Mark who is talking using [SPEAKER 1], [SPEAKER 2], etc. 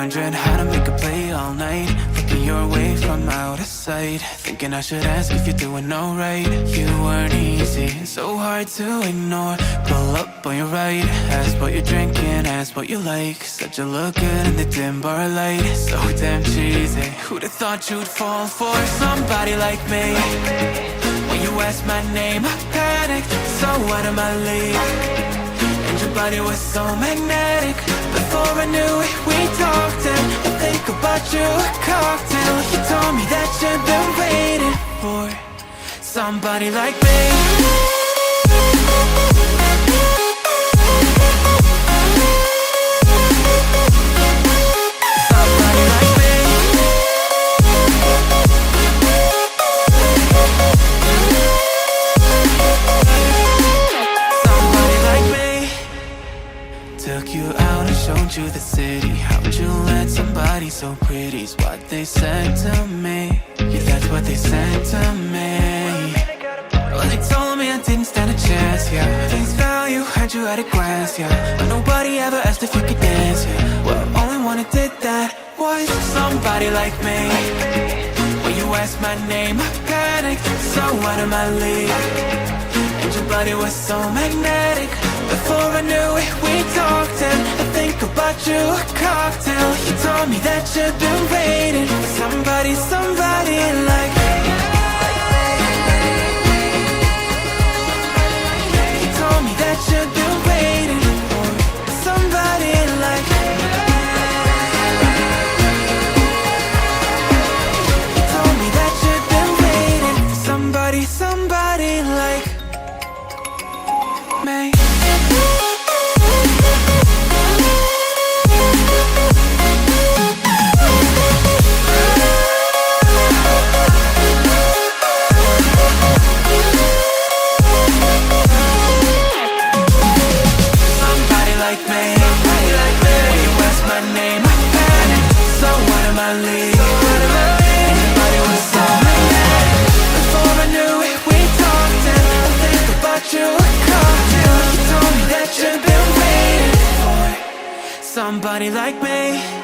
[SPEAKER 1] wondering how to make a play all night, looking your way from out of sight, thinking I should ask if you're doing alright. You weren't easy, so hard to ignore. Pull up on your right, ask what you're drinking, ask what you like. Said you look good in the dim bar light, so damn cheesy. Who'd have thought you'd fall for somebody like me? When you asked my name, I panicked, so out of my league. And your body was so magnetic. Before I knew it, we talked, and I think about you a cocktail. You told me that you've been waiting for somebody like me. Took you out and showed you the city. How'd you let somebody so pretty's what they said to me? Yeah, that's what they said to me. Well, they told me I didn't stand a chance, yeah. Face value, heard you had a glance, yeah. But nobody ever asked if you could dance, yeah. Well, only one who did that was somebody like me. When you asked my name, I panicked, so out of my league. And your body was so magnetic. Before I knew it, we talked, and I think about you a cocktail. You told me that you've been waiting for somebody, somebody like me. You told me that you've been waiting for somebody like me. You told me that you've been waiting for somebody, somebody like me. Somebody like me.